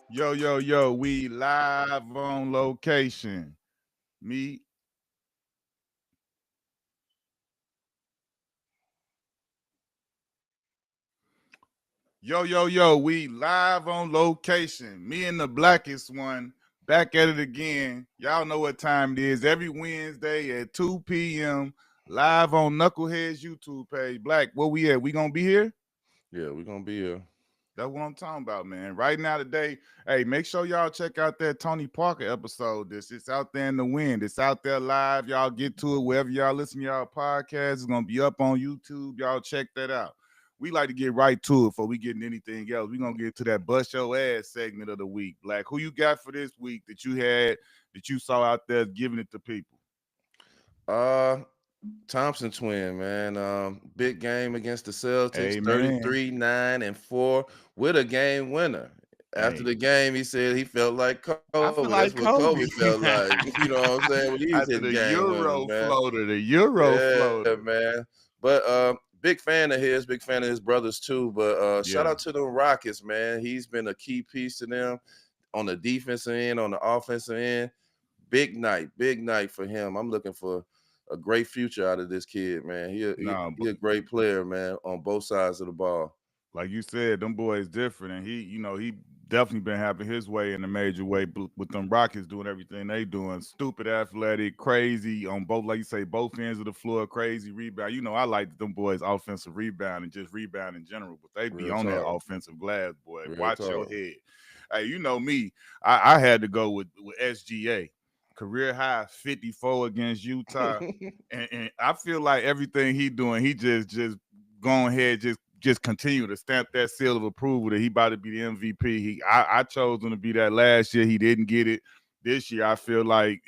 Yo, yo, yo, we live on location. Me, yo, yo, yo, we live on location. Me and the blackest one back at it again. Y'all know what time it is. Every Wednesday at 2 p.m. live on Knuckleheads YouTube page. Black, where we at? We gonna be here? Yeah, we're gonna be here. That's what I'm talking about, man. Right now, today, hey, make sure y'all check out that Tony Parker episode. It's out there in the wind. It's out there live. Y'all get to it wherever y'all listen to y'all podcast. It's gonna be up on YouTube. Y'all check that out. We like to get right to it before we get into anything else. We're gonna get to that bust your ass segment of the week. Black, who you got for this week that you saw out there giving it to people? Uh Thompson twin, man. Big game against the Celtics, Amen. 33-9-4 with a game winner. After Hey, the game, he said he felt like Kobe. I That's feel what like Kobe Kobe. felt like. You know what I'm saying? When he was hitting After the game winners, Euro man. floater, the Euro Yeah, floater. man. But big fan of his, big fan of his brothers too. But shout Yeah. out to the Rockets, man. He's been a key piece to them on the defensive end, on the offensive end. Big night for him. I'm looking for a great future out of this kid, man. No, He a great player, man, on both sides of the ball. like you said, them boys different, and he definitely been having his way in a major way with them Rockets doing everything they doing. Stupid, athletic, crazy on both, like you say, both ends of the floor, crazy rebound. I like them boys offensive rebound and just rebound in general, but they be Real on that talk. offensive glass, boy. Real Watch your talk. head. Hey, you know me, I had to go with SGA. Career high 54 against Utah. And I feel like everything he doing, he just going ahead, just continue to stamp that seal of approval that he about to be the MVP. I chose him to be that last year. He didn't get it. This year, I feel like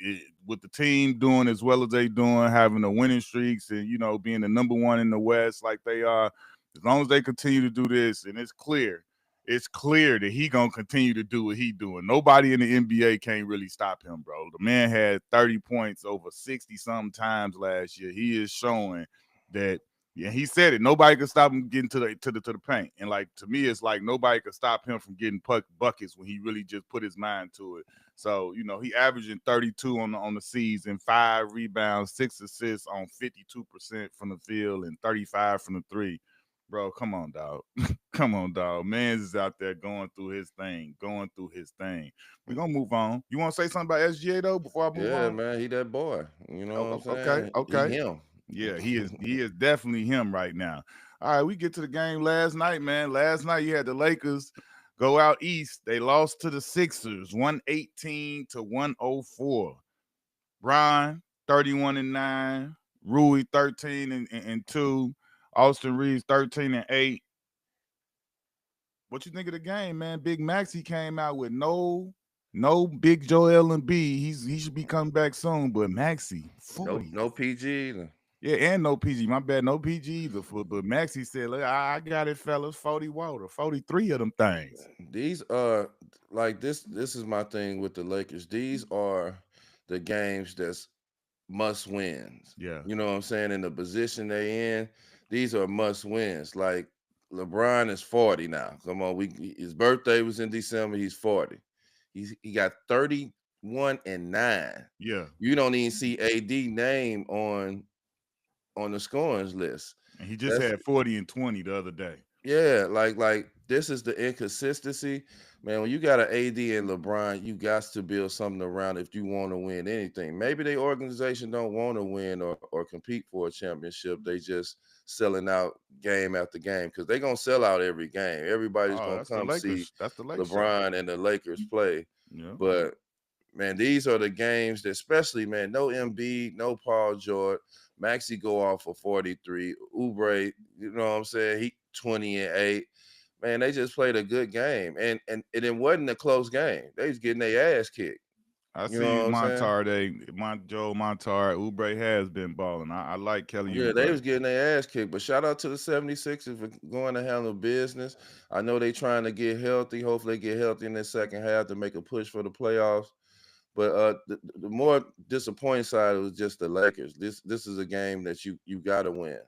with the team doing as well as they doing, having the winning streaks, and being the number one in the West like they are, as long as they continue to do this, and it's clear that he gonna continue to do what he doing. Nobody in the NBA can't really stop him, bro. The man had 30 points over 60 something times last year. He is showing that. Yeah, he said it. Nobody could stop him getting to the paint, and like to me, it's like nobody could stop him from getting buckets when he really just put his mind to it. So he averaging 32 on the season, 5 rebounds, 6 assists on 52% from the field, and 35 from the three. Bro, come on, dog. Come on, dog. Man's is out there going through his thing, going through his thing. We're gonna move on. You want to say something about SGA though before I move Yeah, on? man. He that boy. You know what I'm Okay, saying? He okay. him. Yeah, he is definitely him right now. All right, we get to the game last night, man. Last night you had the Lakers go out east. They lost to the Sixers, 118 to 104. Brian, 31-9, Rui 13 and 2, Austin Reeves 13 and 8. What you think of the game, man? Big Maxi came out with no big Joel and B. He should be coming back soon, but Maxi, No, 40. no PG either. Yeah, and no PG. My bad, no PG either. But Maxie said, "Look, I got it, fellas. 40 water, 43 of them things." These are like this is my thing with the Lakers. These are the games that's must wins. Yeah, You know what I'm saying? In the position they in, these are must wins. Like LeBron is 40 now. Come on, his birthday was in December. He's 40. He got 31-9. yeah. You don't even see AD name on the scorings list. And he just That's had 40 and 20 the other day. yeah, like this is the inconsistency, man. When you got an AD and LeBron, you got to build something around if you want to win anything. Maybe the organization don't want to win or compete for a championship. They just selling out game after game because they're gonna sell out every game. Everybody's Oh, gonna that's the come see Lakers. That's the Lakers show. LeBron and the Lakers play. Yeah. But man, these are the games that, especially man, no Embiid, no Paul George. Maxi go off for 43. Oubre, you know what I'm saying? He 20 and 8. Man, they just played a good game. And it wasn't a close game. They was getting their ass kicked. I You know see what I'm saying? Joe Montar, Oubre has been balling. I like Kelly Yeah, they Oubre. was getting their ass kicked. But shout out to the 76ers for going to handle business. I know they trying to get healthy. Hopefully they get healthy in the second half to make a push for the playoffs. But the more disappointing side was just the Lakers. This is a game that you got to win.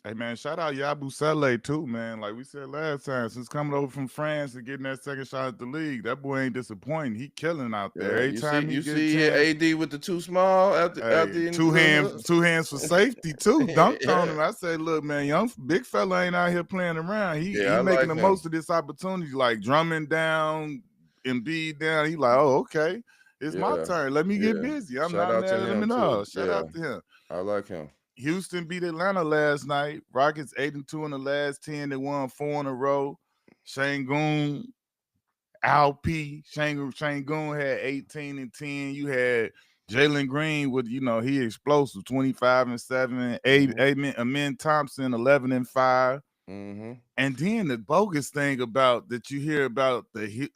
Hey man, shout out Yabu Sele too, man. Like we said last time, since coming over from France and getting that second shot at the league, that boy ain't disappointing. He killing out there. Yeah, Every you see, time he you get a see chance, AD with the too small after hey, in the little hood. two hands for safety too. Dunked on Yeah, him. I say, look, man, young big fella ain't out here playing around. He yeah, I making like the him. most of this opportunity, like drumming down, Embiid down. He like, oh, okay, it's my Yeah, turn. Let me get yeah. busy. I'm Shout not out to mad at him him at too. all. Shout Yeah, out to him. I like him. Houston beat Atlanta last night. Rockets 8-2 in the last 10. They won 4 in a row. Shangoon, Alp, Shangoon had 18 and 10. You had Jalen Green with, he explosive, 25 and 7. Mm-hmm. Amen Thompson, 11 and 5. Mm-hmm. And then the bogus thing about that you hear about the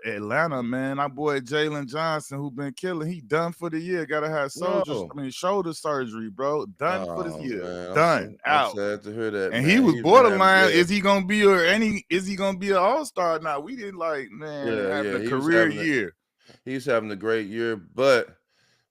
Atlanta, man, our boy Jalen Johnson, who been killing, he done for the year. Gotta have No. shoulder surgery, bro. Done for this Oh year. man, Done I'm out. sad to hear that, And he man. was He's been having borderline. Is he gonna be an all-star now? We didn't like, man, having yeah. a career year. He's having a great year, but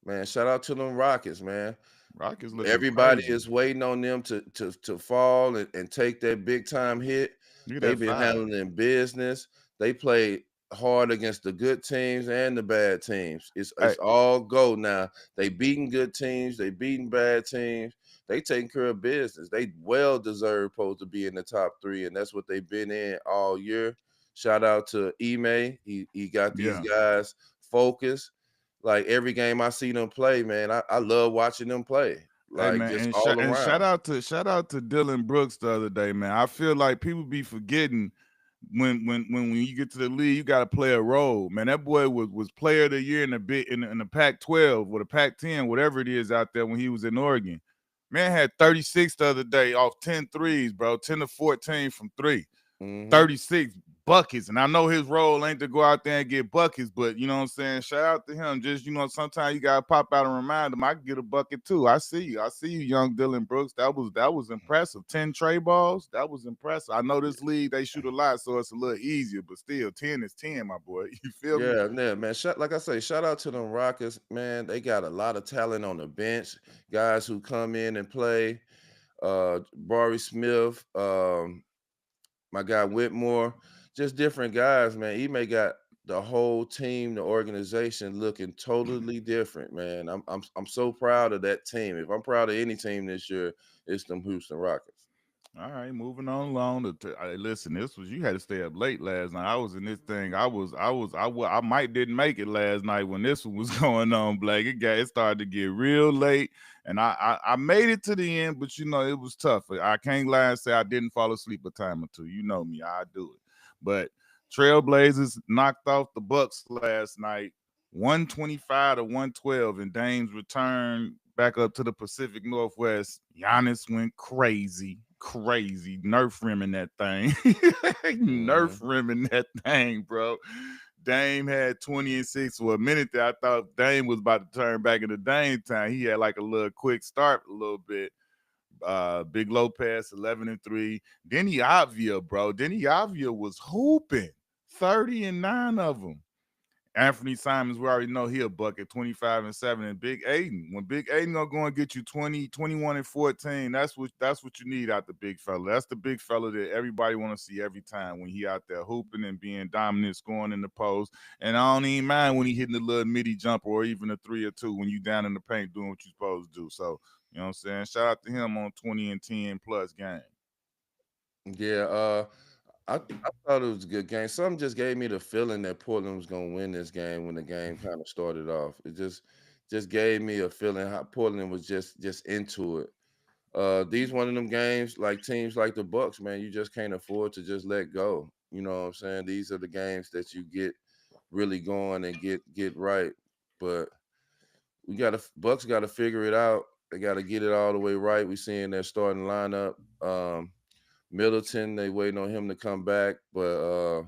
man, shout out to them Rockets, man. Rockets looking Everybody crazy. is waiting on them to fall and take that big time hit. Look at that They've been five. handling business. They played hard against the good teams and the bad teams. Hey, It's all go now. They beating good teams. They beating bad teams. They taking care of business. They well deserved supposed to be in the top 3, and that's what they've been in all year. Shout out to Ime. He got these yeah. guys focused. Like every game I see them play, man, I love watching them play. Hey Like man, just and, all shout around. out to Dylan Brooks the other day, man. I feel like people be forgetting when you get to the league, you got to play a role, man. That boy was player of the year in the Pac-12 or the Pac-10, whatever it is out there when he was in Oregon. Man had 36 the other day off 10 threes, bro. 10 to 14 from 3. Mm-hmm. 36 buckets. And I know his role ain't to go out there and get buckets, but you know what I'm saying? Shout out to him. Just, sometimes you gotta pop out and remind him I can get a bucket too. I see you. I see you, young Dylan Brooks. That was impressive. 10 tray balls. That was impressive. I know this league they shoot a lot, so it's a little easier, but still 10 is 10, my boy. You feel me? Yeah, man. Like I say, shout out to them Rockets, man. They got a lot of talent on the bench. Guys who come in and play. Bari Smith, my guy Whitmore, just different guys, man. He may got the whole team, the organization looking totally different, man. I'm so proud of that team. If I'm proud of any team this year, it's them Houston Rockets. All right, moving on along. Listen, you had to stay up late last night. I was in this thing. I might didn't make it last night when this one was going on, Blake. It started to get real late, and I made it to the end, but it was tough. I can't lie and say I didn't fall asleep a time or two. You know me, I do it. But Trailblazers knocked off the Bucks last night, 125 to 112, and Dame's return back up to the Pacific Northwest. Giannis went crazy, nerf rimming that thing, nerf Mm-hmm. rimming that thing, bro. Dame had 20 and 6 for a minute there. I thought Dame was about to turn back into Dame time. He had like a little quick start, a little bit. Big Lopez, 11 and 3. Denny Avia, bro. Denny Avia was hooping 30 and 9 of them. Anthony Simons, we already know he a bucket, 25 and 7. And Big Aiden, when Big Aiden gonna go and get you 20, 21 and 14, that's what you need out the big fella. That's the big fella that everybody want to see every time when he out there hooping and being dominant, scoring in the post. And I don't even mind when he hitting the little midi jumper or even a 3 or 2 when you down in the paint doing what you supposed to do. So, you know what I'm saying? Shout out to him on 20 and 10 plus game. Yeah, I thought it was a good game. Something just gave me the feeling that Portland was gonna win this game when the game kind of started off. It just gave me a feeling how Portland was just into it. These one of them games, like teams like the Bucks, man, you just can't afford to just let go. You know what I'm saying? These are the games that you get really going and get right. But Bucks got to figure it out. They got to get it all the way right. We seeing their starting lineup. Middleton, they waiting on him to come back, but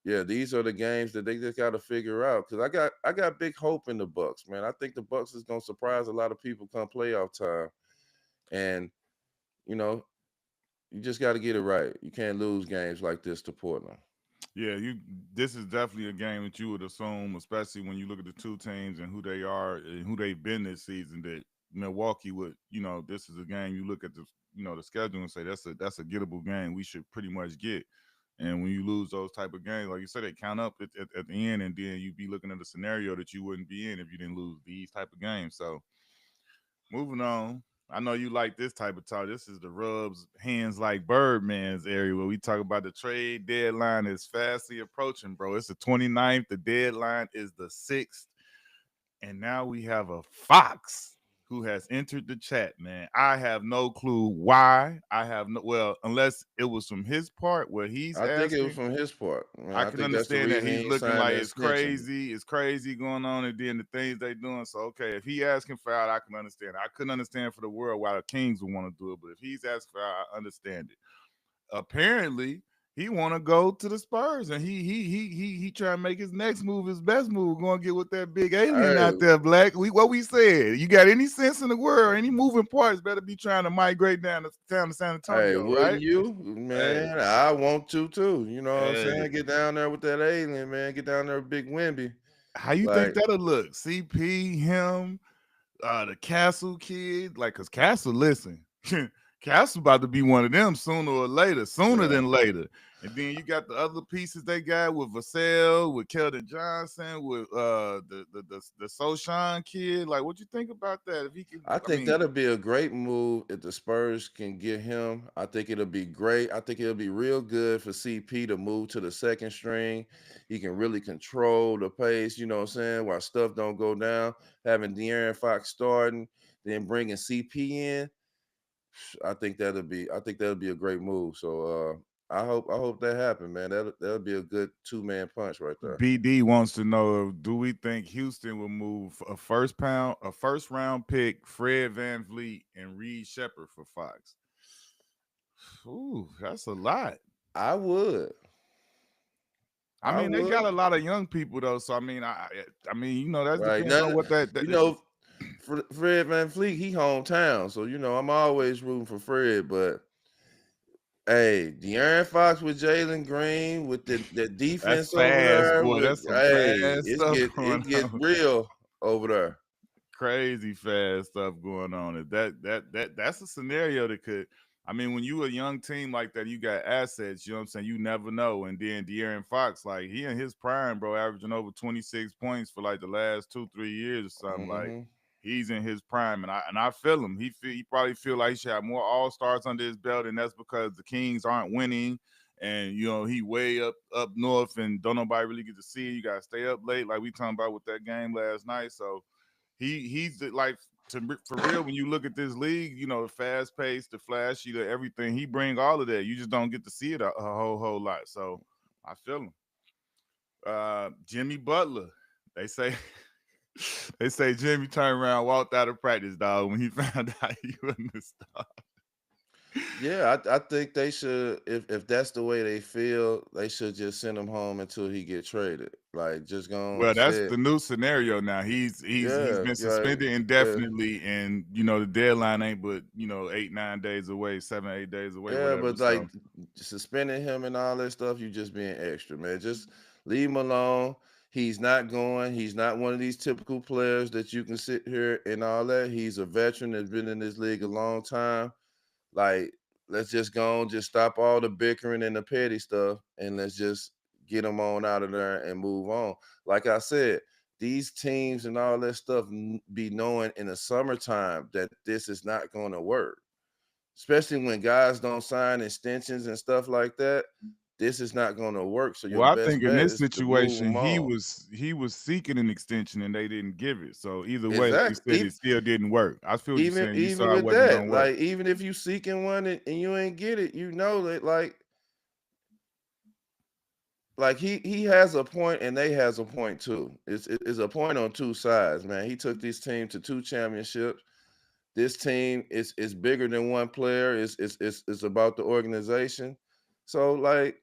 yeah, these are the games that they just got to figure out. Because I got big hope in the Bucks, man. I think the Bucks is gonna surprise a lot of people come playoff time, and you know you just got to get it right. You can't lose games like this to Portland. Yeah, this is definitely a game that you would assume, especially when you look at the two teams and who they are and who they've been this season, that Milwaukee would, this is a game you look at the the schedule and say that's a gettable game we should pretty much get. And when you lose those type of games, like you said, they count up at the end, and then you be looking at a scenario that you wouldn't be in if you didn't lose these type of games. So moving on. I know you like this type of talk. This is the rubs hands like Birdman's area where we talk about the trade deadline is fastly approaching, bro. It's the 29th. The deadline is the 6th. And now we have a Fox who has entered the chat, man. I have no clue why. I have no, well, unless it was from his part where he's I think it was asking. from his part. Man, I I can think that's the understand that reason he's he ain't looking signed like the extension. it's crazy going on, and then the things they doing. So okay, if he asking for out, I can understand. I couldn't understand for the world why the Kings would want to do it, but if he's asking for out, I understand it. Apparently, he want to go to the Spurs, and he try to make his next move his best move. Going to get with that big alien Hey, out there, Black. What we said? You got any sense in the world? Any moving parts? Better be trying to migrate down to town to San hey, Antonio, wouldn't right? you? Hey, Man, I want to too. You know what I'm hey. saying? Get down there with that alien, man. Get down there with Big Wimby. How you think Like, that'll look? CP, him, the Castle kid, like, cause Castle, listen, Castle about to be one of them sooner or later, sooner yeah. than later. And then you got the other pieces they got with Vassell, with Keldon Johnson, with the Soshan kid. Like, what you think about that? If he could, I I think mean, that'll be a great move if the Spurs can get him. I think it'll be great. I think it'll be real good for CP to move to the second string. He can really control the pace, you know what I'm saying, while stuff don't go down. Having De'Aaron Fox starting, then bringing CP in, I think that'll be a great move. So I hope that happens, man. That'll be a good two-man punch right there. BD wants to know: do we think Houston will move a first round pick, Fred Van Vliet, and Reed Shepard for Fox? Ooh, that's a lot. I would. I I mean, they got would. a lot of young people though, so I mean, that Right. depends Now, on what that you is. know, Fred Van Fleet, he hometown. So, I'm always rooting for Fred. But hey, De'Aaron Fox with Jalen Green with the That's defense over fast, there boy. with That's some hey, fast stuff going it get on. real over there. Crazy fast stuff going on. That's a scenario that could. I mean, when you a young team like that, you got assets. You know what I'm saying? You never know. And then De'Aaron Fox, like he in his prime, bro, averaging over 26 points for like the last 2-3 years or something. Like Hmm. he's in his prime, and I feel him. He probably feel like he should have more All Stars under his belt, and that's because the Kings aren't winning. And he way up north, and don't nobody really get to see it. You gotta stay up late, like we talking about with that game last night. So he's like for real when you look at this league, the fast pace, the flashy, the everything. He bring all of that. You just don't get to see it a whole lot. So I feel him. Jimmy Butler. They say they say Jimmy turned around, walked out of practice, dog, when he found out he wasn't the star. Yeah, I think they should if that's the way they feel, they should just send him home until he get traded. Like just go Well, that's sit. the new scenario now. He's Yeah, been yeah, suspended yeah. indefinitely, and the deadline ain't but 8-9 days away, 7-8 days away, Yeah, whatever. but So like suspending him and all that stuff, you just being extra, man. Just leave him alone. He's not going. He's not one of these typical players that you can sit here and all that. He's a veteran that's been in this league a long time. Like, let's just go on, just stop all the bickering and the petty stuff, and let's just get him on out of there and move on. Like I said, these teams and all that stuff be knowing in the summertime that this is not going to work, especially when guys don't sign extensions and stuff like that. This is not going to work. So your well, I best think in bet this is to move situation, them on. he was seeking an extension and they didn't give it. So either way, like you Exactly. said, it still didn't work. I feel what you're Even saying. You even saw it with wasn't that, gonna work. like even if you seeking one and you ain't get it, you know that like he has a point and they has a point too. It's a point on two sides, man. He took this team to two championships. This team is bigger than one player. It's about the organization. So like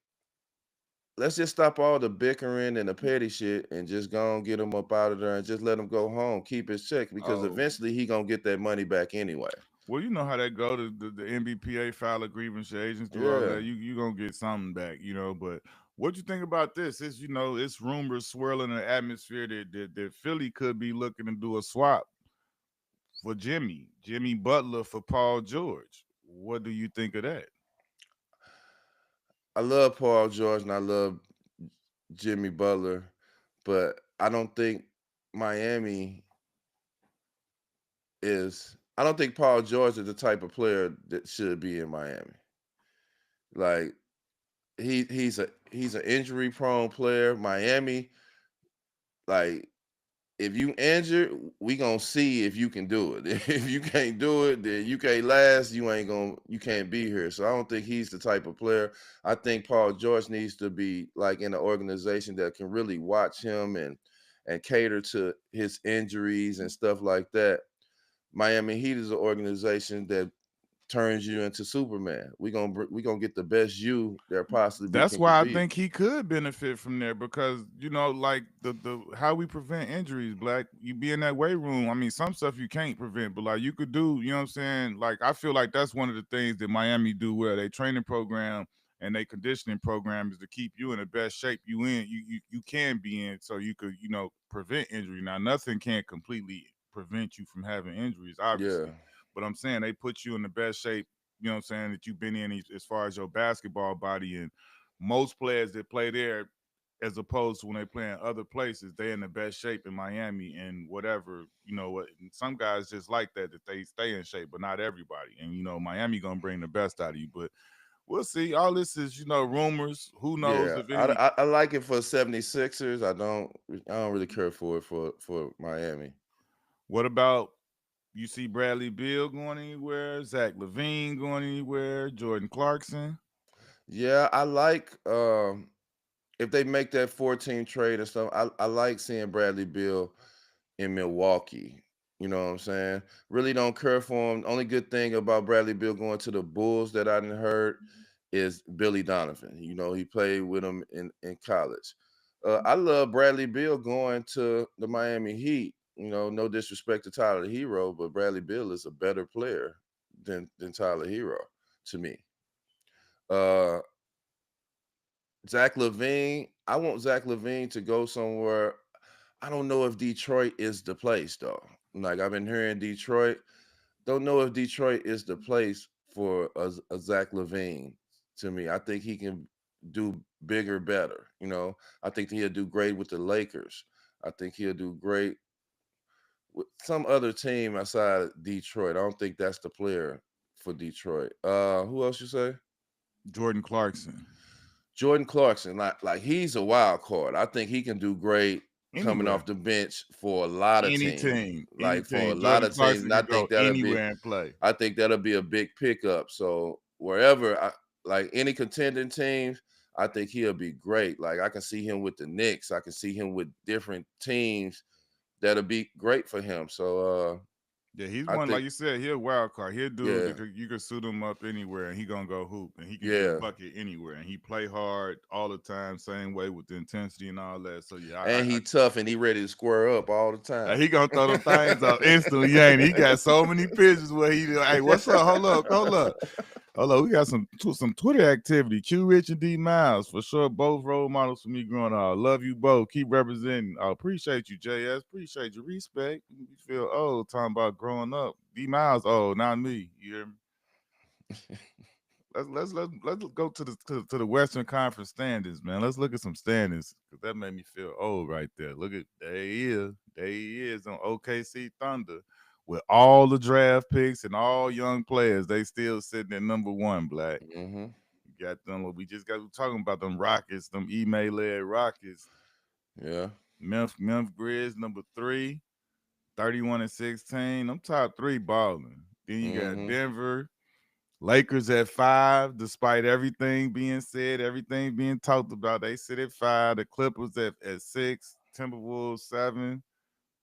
let's just stop all the bickering and the petty shit and just go and get him up out of there and just let him go home, keep his check because Oh, eventually he gonna get that money back anyway. well, you know how that go. The NBPA file a grievance, your agents do all Yeah. that. You gonna get something back, But what you think about this? It's rumors swirling in the atmosphere that Philly could be looking to do a swap for Jimmy Butler for Paul George. What do you think of that? I love Paul George and I love Jimmy Butler, but I don't think Miami is. I don't think Paul George is the type of player that should be in Miami. Like he's an injury prone player. Miami, like if you injured, we gonna see if you can do it. If you can't do it, then you can't last. You can't be here. So I don't think he's the type of player. I think Paul George needs to be like in an organization that can really watch him and cater to his injuries and stuff like that. Miami Heat is an organization that turns you into Superman. We gonna get the best you there possibly That's can why I compete. think he could benefit from there because like the how we prevent injuries, Black. You be in that weight room. I mean, some stuff you can't prevent, but like you could do. You know what I'm saying? Like I feel like that's one of the things that Miami do well. They training program and they conditioning program is to keep you in the best shape you can be in, so you could prevent injury. Now nothing can completely prevent you from having injuries, Yeah, obviously, but I'm saying they put you in the best shape, you know what I'm saying, that you've been in as far as your basketball body. And most players that play there, as opposed to when they play in other places, they in the best shape in Miami and whatever, what some guys just like that they stay in shape, but not everybody. And Miami gonna bring the best out of you. But we'll see. All this is, rumors. Who knows yeah. if I, any. I, I like it for 76ers. I don't really care for it for Miami. What about, you see Bradley Beal going anywhere, Zach Levine going anywhere, Jordan Clarkson? Yeah, I like if they make that 14 trade and stuff. I like seeing Bradley Beal in Milwaukee. You know what I'm saying? Really don't care for him. Only good thing about Bradley Beal going to the Bulls that I didn't heard is Billy Donovan. He played with him in college. I love Bradley Beal going to the Miami Heat. No disrespect to Tyler Hero, but Bradley Beal is a better player than Tyler Hero to me. Uh, Zach Levine, I want Zach Levine to go somewhere. I don't know if Detroit is the place though. Like I've been hearing Detroit. Don't know if Detroit is the place for a Zach Levine. To me, I think he can do bigger, better. I think he'll do great with the Lakers. I think he'll do great with some other team outside Detroit. I don't think that's the player for Detroit. Who else you say? Jordan Clarkson. Jordan Clarkson, like he's a wild card. I think he can do great coming Anywhere. off the bench for a lot of Any teams. team. Any Like for a team. lot Jordan of teams, Clarkson and I can think go that'll be anywhere and play. I think that'll be a big pickup. So wherever like any contending teams, I think he'll be great. Like I can see him with the Knicks. I can see him with different teams that'll be great for him. So Yeah, he's I one, like think you said, he a wild card. He a dude yeah, that you could suit him up anywhere and he gonna go hoop and he can get a yeah. bucket anywhere and he play hard all the time, same way with the intensity and all that. So yeah, And he tough and he ready to square up all the he time. gonna throw them things up instantly. Ain't he? Got so many pictures where hey, what's up? Hold up. We got some Twitter activity. Q Rich and D Miles for sure. Both role models for me growing up. Love you both. Keep representing. I appreciate you, JS. Appreciate your respect. You feel old talking about growing up. D Miles old, not me. You hear me? Let's go to the Western Conference standings, man. Let's look at some standings because that made me feel old right there. Look at there he is on OKC Thunder with all the draft picks and all young players. They still sitting at number one. Black, hmm you got them. We just got talking about them Rockets, them email led Rockets. Yeah. Memphis Grizz number 3, 31 and 16. Them top three balling. Then you got hmm Denver. Lakers at 5, despite everything being said, everything being talked about. They sit at 5. The Clippers at 6. Timberwolves 7.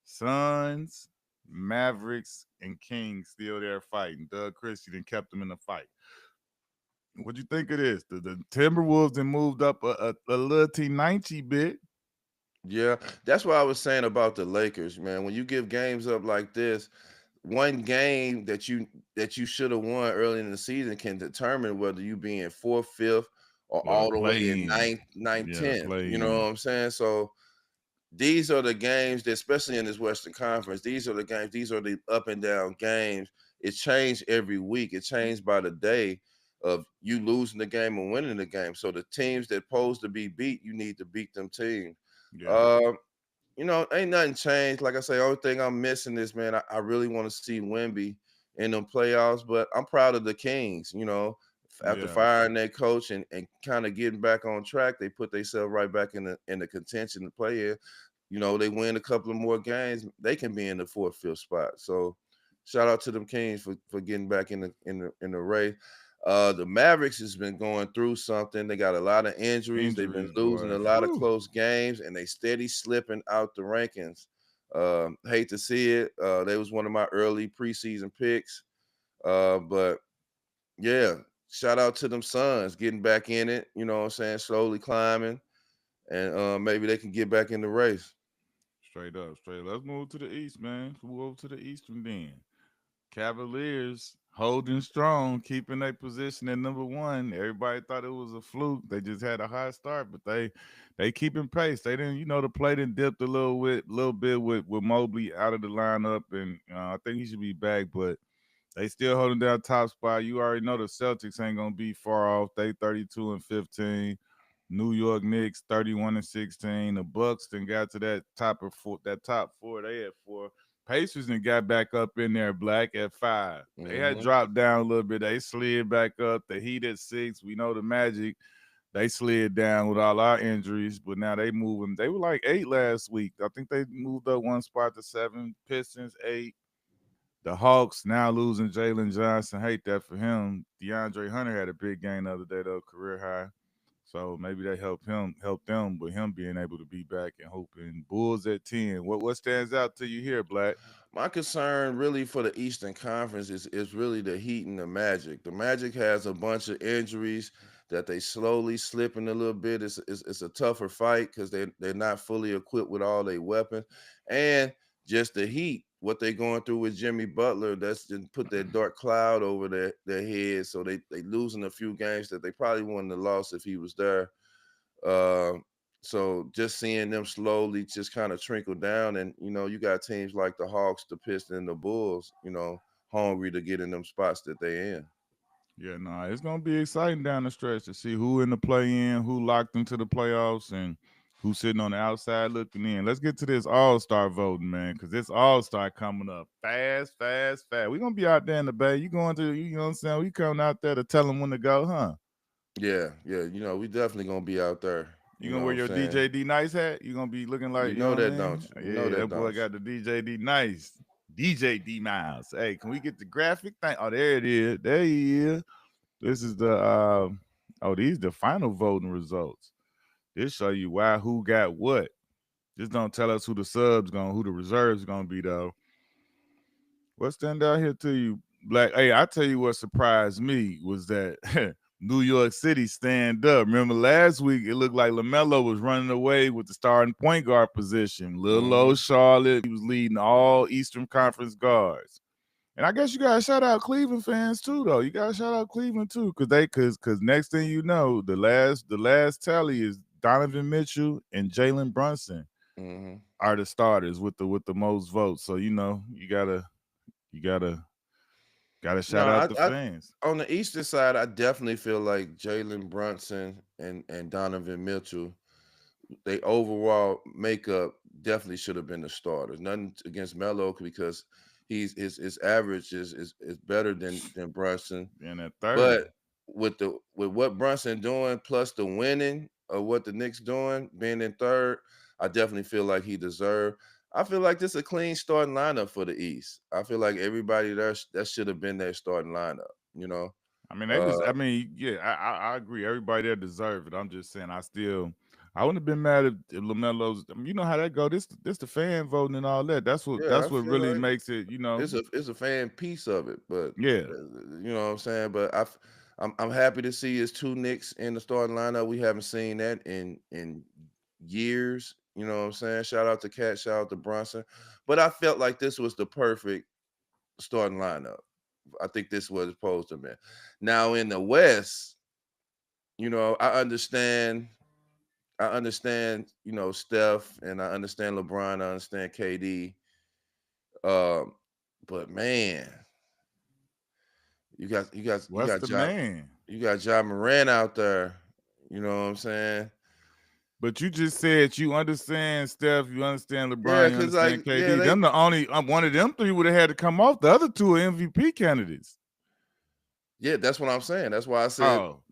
Suns, Mavericks, and Kings still there fighting. Doug Christie then kept them in the fight. What you think of this? The Timberwolves then moved up a little T90 bit. Yeah, that's what I was saying about the Lakers, man. When you give games up like this, one game that you should have won early in the season can determine whether you be in fourth, fifth, or Or all the way play in in. ninth, Yeah, tenth. play You know in. what I'm saying? So these are the games that, especially in this Western Conference, these are the games, these are the up and down games. It changed every week. It changed by the day of you losing the game and winning the game. So the teams that supposed to be beat, you need to beat them teams. Yeah, Uh, ain't nothing changed. Like I say, only thing I'm missing is, man, I really want to see Wemby in them playoffs, but I'm proud of the Kings. After yeah, firing their coach and kind of getting back on track, they put themselves right back in the contention to play in. They win a couple of more games, they can be in the fourth, fifth spot. So shout out to them Kings for getting back in the race. The Mavericks has been going through something. They got a lot of injuries. They've been injuries, losing boy. a lot of Whew. close games, and they steady slipping out the rankings. Hate to see it. They was one of my early preseason picks. But yeah, shout out to them Suns getting back in it. You know what I'm saying? Slowly climbing, and maybe they can get back in the race. Straight up, straight up. Let's move to the East, man. Let's move over to the Eastern then. Cavaliers holding strong, keeping their position at number one. Everybody thought it was a fluke. They just had a high start, but they keeping pace. They didn't, the play didn't dipped a little bit with Mobley out of the lineup, and I think he should be back. But they still holding down top spot. You already know the Celtics ain't gonna be far off. They 32-15. New York Knicks 31-16. The Bucks then got to that top four. They at four. Pacers then got back up in there, Black at five. They had Hmm. dropped down a little bit. They slid back up. The Heat at six. We know the Magic. They slid down with all our injuries, but now they moving. They were like eight last week. I think they moved up one spot to seven. Pistons eight. The Hawks now losing Jalen Johnson. Hate that for him. DeAndre Hunter had a big game the other day, though, career high. So maybe they help them with him being able to be back and hoping. Bulls at 10. What stands out to you here, Black? My concern really for the Eastern Conference is really the Heat and the Magic. The Magic has a bunch of injuries that they slowly slipping a little bit. It's a tougher fight because they're not fully equipped with all their weapons. And just the Heat, what they're going through with Jimmy Butler, that's just put that dark cloud over their heads. So they losing a few games that they probably wouldn't have lost if he was there. Uh, so just seeing them slowly just kind of trickle down, and you got teams like the Hawks, the Pistons, and the Bulls, hungry to get in them spots that they in. Yeah, no, it's gonna be exciting down the stretch to see who in the play in, who locked into the playoffs, and who's sitting on the outside looking in. Let's get to this All Star voting, man, because this All Star coming up fast, fast, fast. We're gonna be out there in the Bay. You going to, you know what I'm saying? We coming out there to tell them when to go, huh? Yeah, yeah, we definitely gonna be out there. You You gonna know what wear I'm your saying? DJ D Nice hat? You gonna be looking like, You you know know what I that, mean? don't you? You know Yeah, that that, boy don't got the DJ D Nice. DJ D Miles. Hey, can we get the graphic thing? Oh, there it is. There he is. This is the these the final voting results. This show you why who got what. This don't tell us who the reserves gonna be though. What stand out here to you, Black? Hey, I tell you what surprised me was that New York City stand up. Remember last week it looked like LaMelo was running away with the starting point guard position. you? Little old Hmm. Charlotte, he was leading all Eastern Conference guards. And I guess you gotta shout out Cleveland fans too, though. You gotta shout out Cleveland too, cause next thing you know, the last tally is Donovan Mitchell and Jalen Brunson Hmm. are the starters with the most votes. So you gotta No, shout out I, the I fans. on the Eastern side, I definitely feel like Jalen Brunson and Donovan Mitchell, they overall makeup definitely should have been the starters. Nothing against Melo because his average is better than Brunson. And at third, But with what Brunson doing plus the winning of what the Knicks doing, being in third, I definitely feel like he deserved. I feel like this is a clean starting lineup for the East. I feel like everybody there that should have been their starting lineup. You know, I mean they uh, just. I mean, yeah, I agree. Everybody there deserve it. I'm just saying, I wouldn't have been mad if Lamelo's. I mean, you know how that go. This the fan voting and all that. That's what yeah, I that's what feel really like makes it. it's a fan piece of it, but Yeah. you know what I'm saying. But I'm happy to see his two Knicks in the starting lineup. We haven't seen that in years. You know what I'm saying. Shout out to Cat, shout out to Bronson. But I felt like this was the perfect starting lineup. I think this was supposed to be. Now in the West, I understand I understand, Steph, and I understand LeBron, I understand KD. Um, but man, you What's got the man? Ja Morant out there. You know what I'm saying? But you just said you understand Steph, you understand Yeah, LeBron, you cause like understand KD. they Them the only one of them three would have had to come off. The other two are MVP candidates. yeah, that's what I'm saying. That's why I said Oh,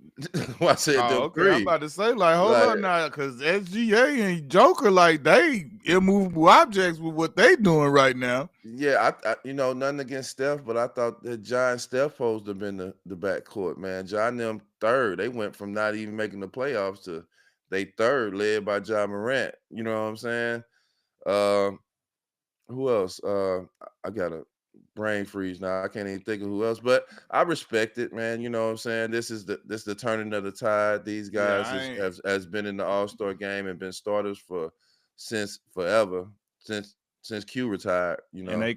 why I said oh, them okay. I'm three. about to say, like, hold Like up now, because SGA and Joker, like, they immovable objects with what they doing right now. yeah, nothing against Steph, but I thought that John and Steph supposed to have been the backcourt, man. John and them third. They went from not even making the playoffs to they third, led by John Morant. You know what I'm saying? Um, who else? I got a brain freeze now. I can't even think of who else, but I respect it, man. You know what I'm saying? This is the turning of the tide. These Yeah, guys I has ain't. has, has been in the All-Star game and been starters for since forever, since Q retired, And they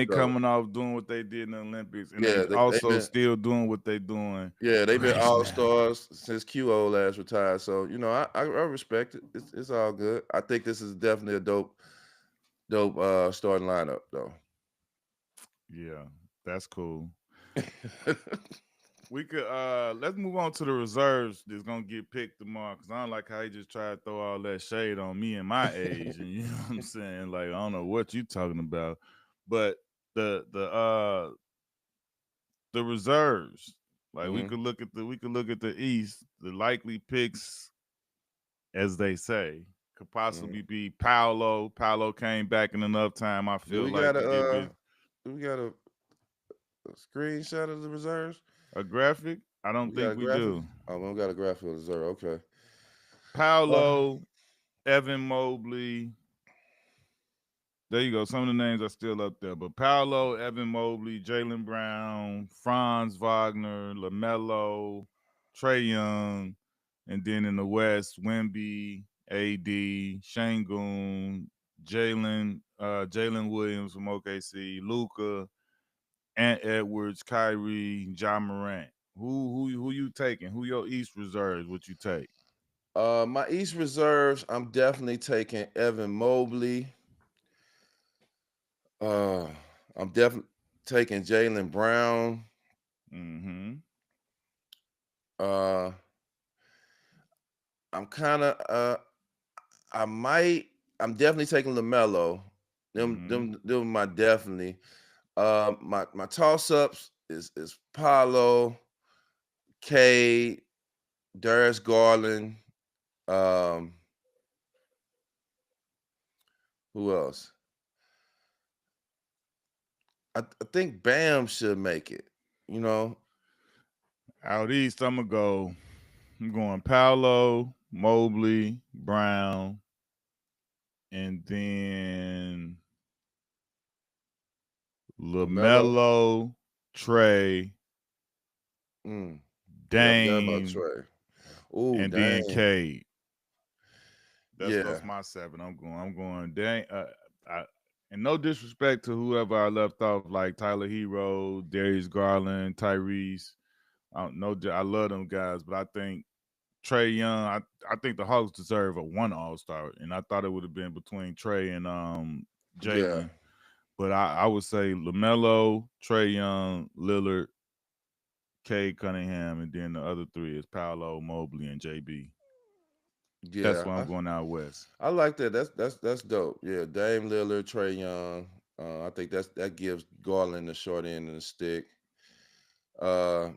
So coming off doing what they did in the Olympics, and they yeah, they've also been still doing what they doing they've been right all now. stars since QO last retired. So I respect it. It's all good. I think this is definitely a dope starting lineup though. Yeah, that's cool. We could let's move on to the reserves that's gonna get picked tomorrow, because I don't like how he just tried to throw all that shade on me and my age, and you know what I'm saying? Like, I don't know what you talking about. But the reserves, like, we hmm could look at the East. The likely picks, as they say, could hmm possibly be Paolo. Paolo came back in enough time, I Do feel we like, got to get a this do we got a screenshot of the reserves? a graphic. I don't We got think a we graphic? do. Oh, we don't got a graphic of the reserve. Okay. Uh, Paolo, Evan Mobley. There you go. Some of the names are still up there. But Paolo, Evan Mobley, Jalen Brown, Franz Wagner, LaMelo, Trey Young, and then in the West, Wemby, AD, Shangoon, Jalen Williams from OKC, Luca, Ant Edwards, Kyrie, John Morant. Who you taking? Who your East reserves would you take? my East reserves, I'm definitely taking Evan Mobley. Uh, I'm definitely taking Jalen Brown. Mm-hmm. Uh, I'm kind of I might. I'm definitely taking Lamelo. Mm-hmm. Them my definitely. My toss ups is Paolo, K, Darius Garland. Um, who else? I think Bam should make it. You know, Out East, I'm going Paolo, Mobley, Brown, and then Lamelo. LaMelo, Trey, Mm, yeah, I forgot about Dame, Trey. Oh, and then dang. Cade. That's Yeah, my seven. I'm going Dame. I, and no disrespect to whoever I left off, like Tyler Hero, Darius Garland, Tyrese. I don't know. I love them guys, but I think Trey Young. I think the Hawks deserve a one All Star, and I thought it would have been between Trey and yeah, Jalen. But I would say Lamelo, Trey Young, Lillard, Cade Cunningham, and then the other three is Paolo, Mobley, and JB. That's yeah. why I'm going out west. I like that. That's dope. Yeah, Dame Lillard, Trey Young. I think that gives Garland the short end of the stick. Uh,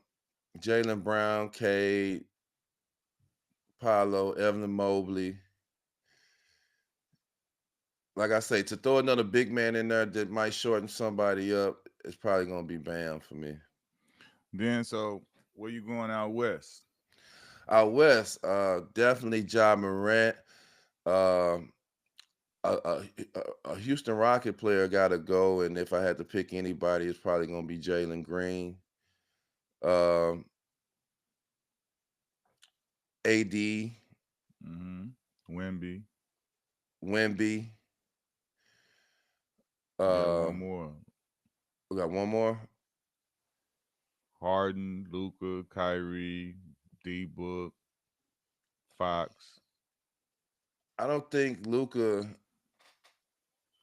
Jalen Brown, Cade, Paolo, Evan Mobley. Like I say, to throw another big man in there that might shorten somebody up, it's probably gonna be Bam for me. Then so where you going out west? Out west, definitely Ja Morant. Um, a Houston Rocket player got to go, and if I had to pick anybody, it's probably gonna be Jalen Green. Um, AD, Mm-hmm. Wemby. Wemby. You got Uh, one more. we got one more. Harden, Luca, Kyrie, D Book, Fox. I don't think Luca.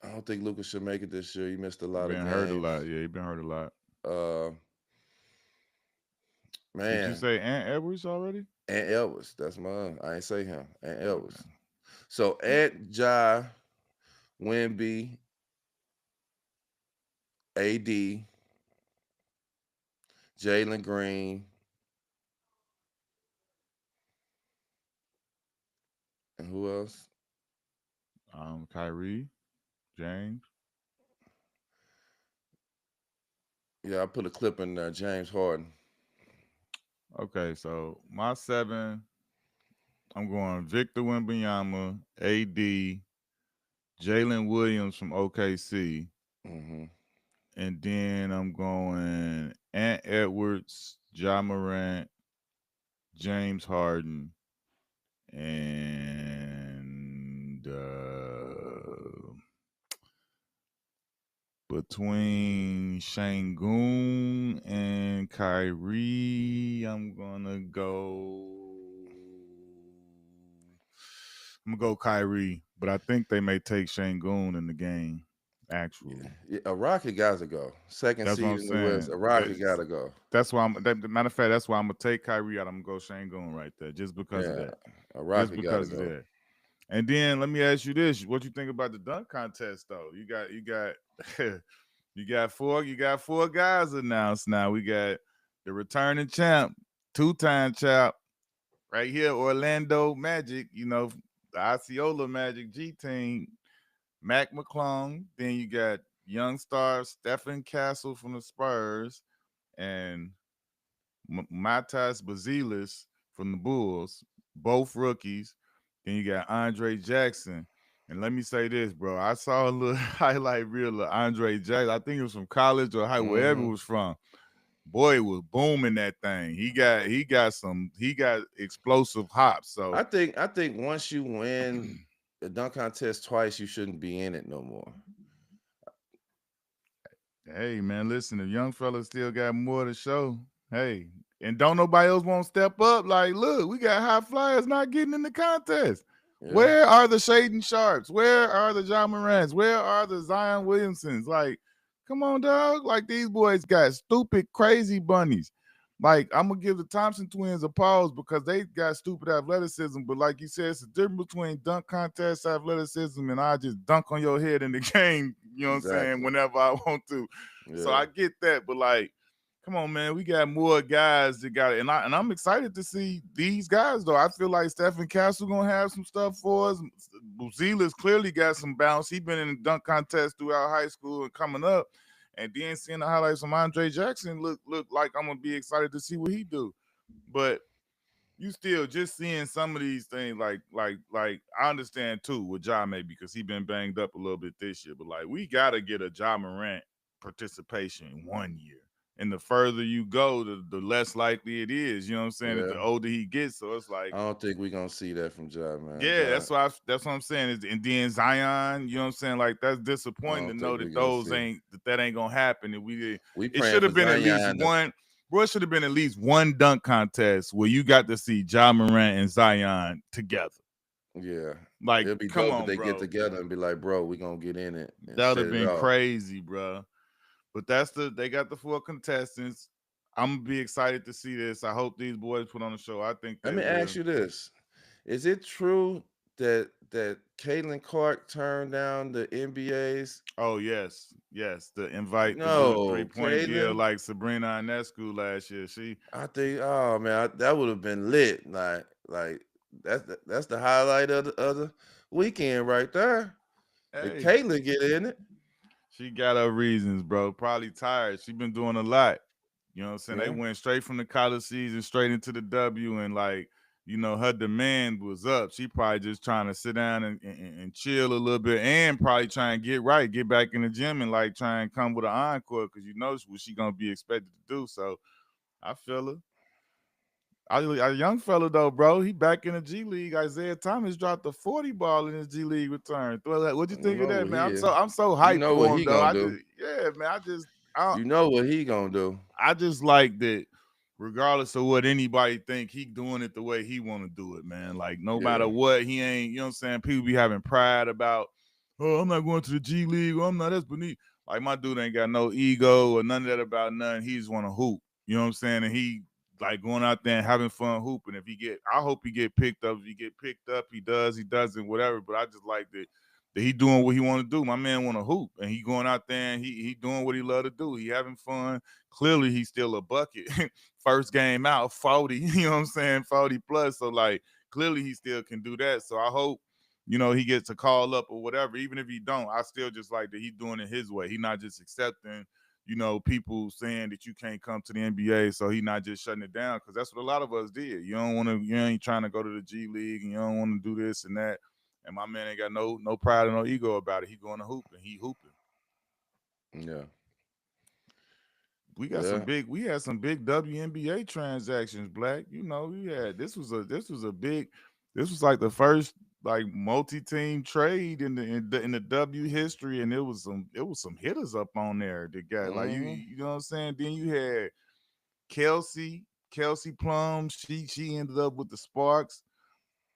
I don't think Luca should make it this year. He missed a lot of Been hurt a lot. games. Yeah, he been hurt a lot. Uh, Did you man, say Ant Edwards already? and Elvis. That's my. I ain't say him. And Elvis. Okay. So Ant, Ja, Wemby, AD, Jalen Green, and who else? Kyrie, James. Yeah, I put a clip in there. James Harden. Okay, so my 7, I'm going Victor Wembanyama, AD, Jalen Williams from OKC, Mm-hmm. and then I'm going Ant Edwards, Ja Morant, James Harden, and between Shangoon and Kyrie, I'm gonna go Kyrie, but I think they may take Shangoon in the game. Actually, Yeah, a Rocket got to go. Second that's what seed I'm in the West. saying. A Rocket got to go. That's why matter of fact, that's why I'm gonna take Kyrie out. I'm gonna go Shangoon right there, just because of Yeah, that. a Just Rocket got to because of go. that. And then let me ask you this: what you think about the dunk contest, though? You got you got four guys announced now. We got the returning champ, 2-time champ, right here, Orlando Magic. The Osceola Magic G team, Mac McClung. Then you got young star Stephen Castle from the Spurs and Matas Bazilis from the Bulls, both rookies. Then you got Andre Jackson. And let me say this, bro. I saw a little highlight reel of Andre Jackson. I think it was from college or high, wherever it Mm-hmm. was from. Boy, it was booming that thing. He got explosive hops. So I think once you win the dunk contest twice, you shouldn't be in it no more. hey man, listen, if young fellas still got more to show, hey, and don't nobody else want to step up. Like, look, we got high flyers not getting in the contest. Yeah, Where are the Shaden Sharps? Where are the John Morants? Where are the Zion Williamsons? Like, come on, dog. Like, these boys got stupid, crazy bunnies. Like, I'm gonna give the Thompson twins a pause because they got stupid athleticism. But like you said, it's a difference between dunk contest athleticism and I just dunk on your head in the game. You know what I'm saying? exactly. Whenever I want to. So Yeah, I get that, but like, come on, man, we got more guys that got it, and I'm excited to see these guys though. I feel like Stephen Castle gonna have some stuff for us. Buzelis clearly got some bounce. He been in the dunk contest throughout high school and coming up, and then seeing the highlights from Andre Jackson look like I'm gonna be excited to see what he do. But you still just seeing some of these things like I understand too with Ja maybe because he been banged up a little bit this year, but like we gotta get a Ja Morant participation 1 year. And the further you go, the less likely it is. You know what I'm saying? That yeah. the older he gets, so it's I like, don't think we're gonna see that from Ja, man. yeah, Ja, that's what I'm saying. And then Zion, you know what I'm saying? Like that's I disappointing to don't know think we're that gonna those see. ain't that ain't gonna happen. And We it praying should for have been at least Zion. one. Bro, it should have been at least one dunk contest where you got to see Ja Morant and Zion together. Yeah, Like, it'll be come dope if on, they get bro. together and be like, bro, we gonna get in it and That would set have it been off. crazy, bro. But they got the 4 contestants. I'm gonna be excited to see this. I hope these boys put on the show. I think Let they me ask will. you this: is it true that Caitlin Clark turned down the NBA's? Oh yes, yes. The invite to do the three No, point deal Caitlin. like Sabrina Ionescu last year. She, I think, oh man, that would have been lit. Like that's the highlight of the weekend right there. If hey, Caitlin get in it, she got her reasons, bro. Probably tired. She been doing a lot. You know what I'm saying? They yeah, went straight from the college season straight into the W, and like, her demand was up. She probably just trying to sit down and chill a little bit, and probably try and get right, get back in the gym, and like try and come with an encore because you know what she gonna be expected to do. So I feel her. A young fella though, bro. He back in the G League. Isaiah Thomas dropped a 40 ball in his G League return. What'd you you think of know that, what man? he I'm is. so I'm so You hyped know what for him he though. gonna do. Yeah, man. I You know what he gonna do. just like that. regardless of what anybody think, he doing it the way he want to do it, man. Like no Yeah. matter what, he ain't. You know what I'm saying? People be having pride about, oh, I'm not going to the G League, or I'm not. That's beneath. Like my dude ain't got no ego or none of that about nothing. He just want to hoop. You know what I'm saying? And he like going out there and having fun hooping. If he get, I hope he get picked up. If he get picked up, he does. He doesn't. Whatever. But I just like that he doing what he want to do. My man want to hoop, and he going out there and he doing what he love to do. He having fun. Clearly, he's still a bucket. First game out, 40. You know what I'm saying? 40 plus. So like, clearly he still can do that. So I hope he gets a call up or whatever. Even if he don't, I still just like that he doing it his way. He not just accepting people saying that you can't come to the NBA, so he not just shutting it down because that's what a lot of us did. You ain't trying to go to the G League and you don't want to do this and that. And my man ain't got no pride or no ego about it. He going to hoop and he hooping. Yeah. We Yeah. had some big WNBA transactions, Black. We had this was like the first like multi-team trade in the W history, and it was some hitters up on there that got like Mm-hmm. you know what I'm saying. Then you had Kelsey Plum. She ended up with the Sparks.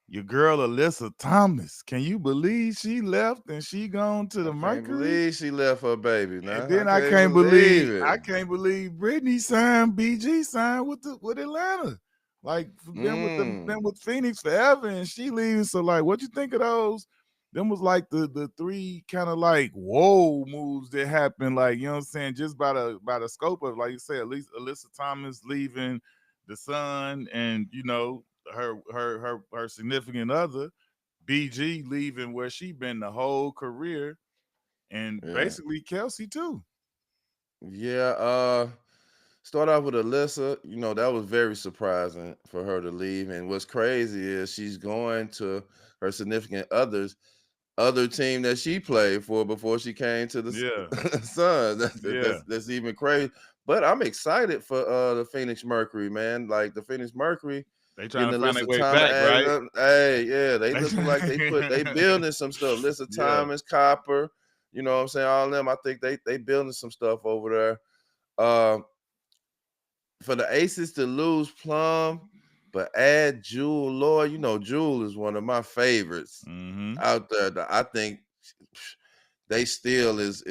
Your girl Alyssa Thomas. Can you believe she left and she gone to I the can't Mercury? believe she left her baby. And Now I then I can't can't believe believe it. I can't believe Brittany signed BG signed with Atlanta. Like Mm. been with Phoenix forever and she leaves. So like what you think of those? Them was like the three kind of like whoa moves that happened, like you know what I'm saying, just by the scope of, like you said, at least Alyssa Thomas leaving the Sun and her significant other, BG leaving where she been the whole career, and Yeah. basically Kelsey too. Yeah. Start off with Alyssa. That was very surprising for her to leave. And what's crazy is she's going to her significant other team that she played for before she came to the Yeah, Suns. yeah. That's even crazy. But I'm excited for the Phoenix Mercury, man. Like the Phoenix Mercury They trying getting to the find list their of way time back, added right? up. Hey, yeah, they They looking like they building some stuff. List of yeah, Thomas, Copper, you know what I'm saying? All of them. I think they building some stuff over there. Uh, for the Aces to lose Plum, but add Jewel Lloyd. Jewel is one of my favorites mm-hmm. out there. I think they still is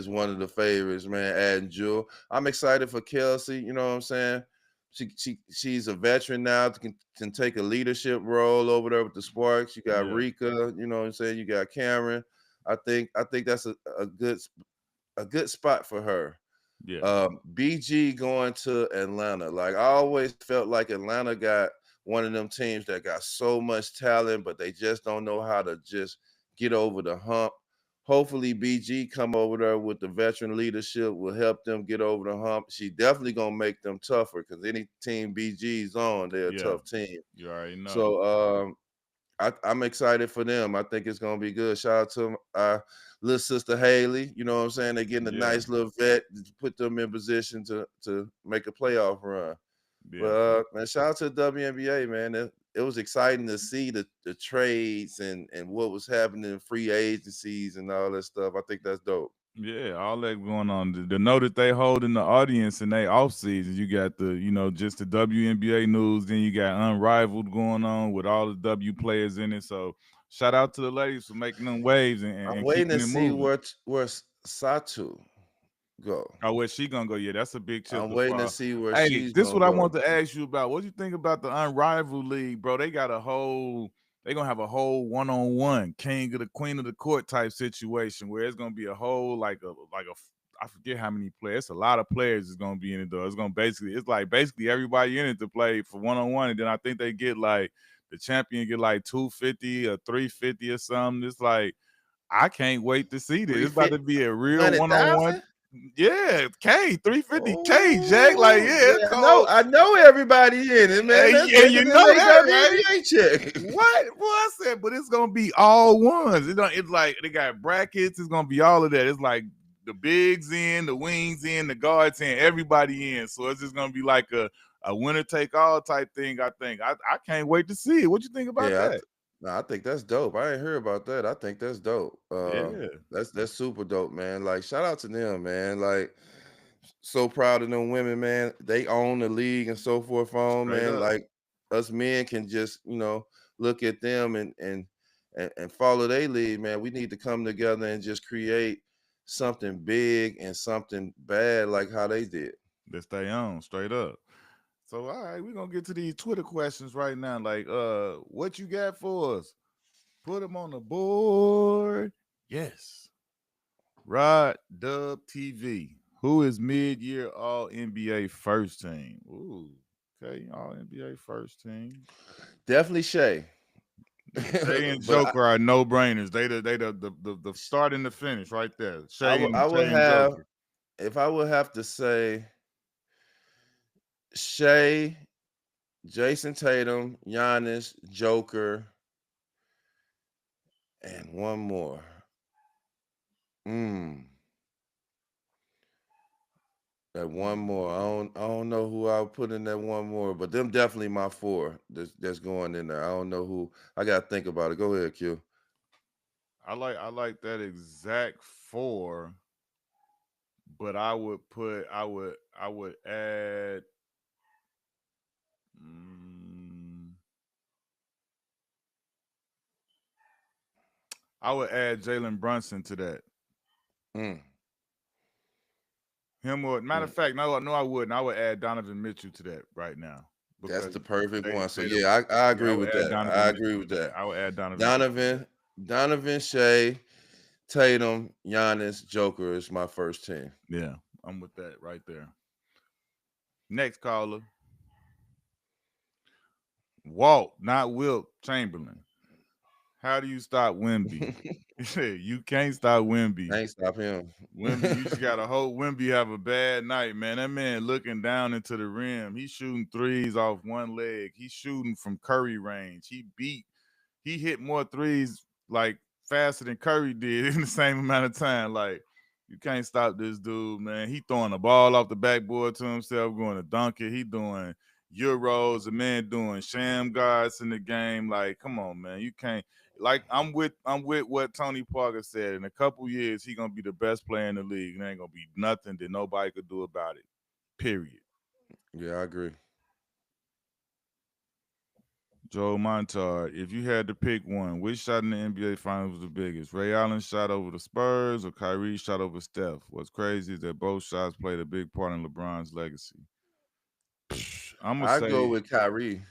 one of the favorites, man. Adding Jewel. I'm excited for Kelsey. You know what I'm saying? She's a veteran now, can take a leadership role over there with the Sparks. You got Yeah, Rika, you know what I'm saying? You got Cameron. I think that's a good spot for her. yeah, BG going to Atlanta. Like I always felt like Atlanta got one of them teams that got so much talent, but they just don't know how to just get over the hump. Hopefully, BG come over there with the veteran leadership will help them get over the hump. She definitely gonna make them tougher because any team BG's on, they're a yeah. tough team. You already know. So I'm excited for them. I think it's gonna be good. Shout out to our little sister Haley. You know what I'm saying? They're getting a Yeah, nice little vet to put them in position to make a playoff run. But yeah. man, shout out to the WNBA, man. It was exciting to see the trades and what was happening in free agencies and all that stuff. I think that's dope. Yeah, all that going on. The note that they hold in the audience in they off season, you got just the WNBA news, then you got Unrivaled going on with all the W players in it. So shout out to the ladies for making them waves and, and, I'm and waiting keeping to it see moving. where Satu go. Oh, where she gonna go? Yeah, that's a big chip I'm to waiting to fall. see where Hey, she's this is gonna what I go. want to ask you about. What you think about the Unrivaled League, bro? They got a whole. They gonna have a whole one-on-one king of the queen of the court type situation where it's gonna be a whole I forget how many players. It's a lot of players is gonna be in it though. It's like basically everybody in it to play for one-on-one, and then I think they get like the champion get like 250 or 350 or something. It's like I can't wait to see this. It's about to be a real one-on-one. 300,000. Yeah, K, 350K, Jack. Like, Oh, yeah, it's yeah, cold. I know everybody in it, man. And, That's and bigger you than know they that, right? WNBA check. What? Well, I said, but it's gonna be all ones. It's like they got brackets. It's gonna be all of that. It's like the bigs in, the wings in, the guards in, everybody in. So it's just gonna be like a winner take all type thing. I think. I can't wait to see it. What you think about Yeah, that? I think that's dope. I ain't heard about that. I think that's dope. Yeah, That's super dope, man. Like, shout out to them, man. Like, So proud of them women, man. They own the league and so forth on, Straight man. up. Like us men can just, look at them and follow their lead, man. We need to come together and just create something big and something bad like how they did. They stay on, straight up. So all right, we're gonna get to these Twitter questions right now. Like, what you got for us? Put them on the board. Yes. Rod Dub TV. Who is mid-year all NBA first team? Ooh, okay, all NBA first team. Definitely Shay. Shay and but Joker are no brainers. They the start and the finish right there. I would Shay and have, Joker. if I would have to say Shay, Jason Tatum, Giannis, Joker, and one more. Mm, that one more. I don't know who I would put in that one more, but them definitely my four that's going in there. I don't know who. I gotta think about it. Go ahead, Q. I like that exact four, but I would add. mm, I would add Jalen Brunson to that. Mm, Him or matter of mm. fact, no, I wouldn't. I would add Donovan Mitchell to that right now That's because the perfect they one. So they the yeah, I yeah. I agree would with add that. I Donovan agree Mitchell to with that. that. I would add Donovan Mitchell to that. Donovan, Shay, Tatum, Giannis, Joker is my first team. Yeah, I'm with that right there. Next caller, Walt, not Wilt Chamberlain. How do you stop Wimby? He said you can't stop Wimby. Ain't stop him. Wimby, you just gotta hope Wimby have a bad night, man. That man looking down into the rim. He's shooting threes off one leg. He's shooting from Curry range. He hit more threes like faster than Curry did in the same amount of time. Like you can't stop this dude, man. He throwing the ball off the backboard to himself, going to dunk it. He doing euros. The man doing sham guards in the game. Like, come on, man. You can't. Like I'm with what Tony Parker said. In a couple years, he gonna be the best player in the league. And there ain't gonna be nothing that nobody could do about it. Period. Yeah, I agree. Joe Montard, if you had to pick one, which shot in the NBA Finals was the biggest? Ray Allen shot over the Spurs or Kyrie shot over Steph? What's crazy is that both shots played a big part in LeBron's legacy. I'm gonna I go say with Kyrie.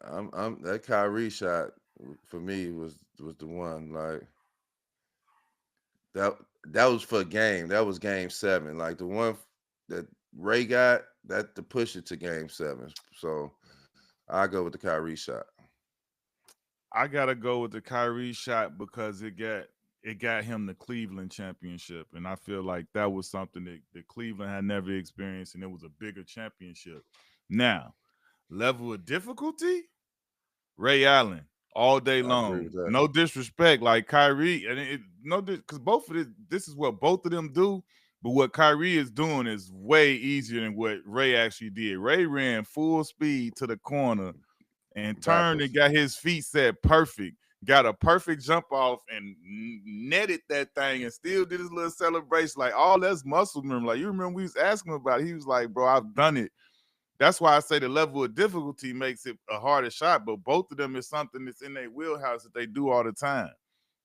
I'm that Kyrie shot for me was the one. Like that that was for game. That was game seven. Like the one that Ray got, that to push it to game seven. So I go with the Kyrie shot. I gotta go with the Kyrie shot because it got him the Cleveland championship, and I feel like that was something that Cleveland had never experienced, and it was a bigger championship. Now, level of difficulty, Ray Allen all day I agree long. with that. No disrespect, like Kyrie, and no, because both of this is what both of them do. But what Kyrie is doing is way easier than what Ray actually did. Ray ran full speed to the corner and turned and Backwards. got his feet set perfect. Got a perfect jump off and netted that thing and still did his little celebration. Like all that's muscle memory. Like you remember we was asking him about it. He was like, bro, I've done it. That's why I say the level of difficulty makes it a harder shot, but both of them is something that's in their wheelhouse that they do all the time.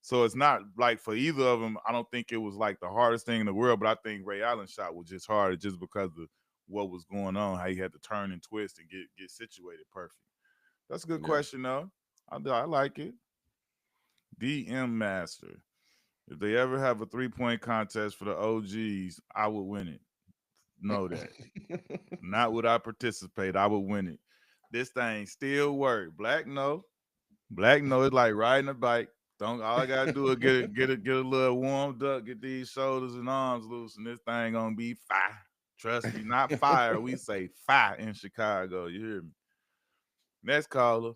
So it's not like for either of them, I don't think it was like the hardest thing in the world, but I think Ray Allen's shot was just harder just because of what was going on, how he had to turn and twist and get situated perfect. That's a good Yeah. question, though. I like it. DM Master. If they ever have a 3-point contest for the OGs, I would win it. Know that. Not would I participate. I would win it. This thing still work. Black no. Black no. It's like riding a bike. Don't all I gotta do is get a little warmed up, get these shoulders and arms loose, and this thing gonna be fire. Trust me, not fire. We say fire in Chicago. You hear me? Next caller.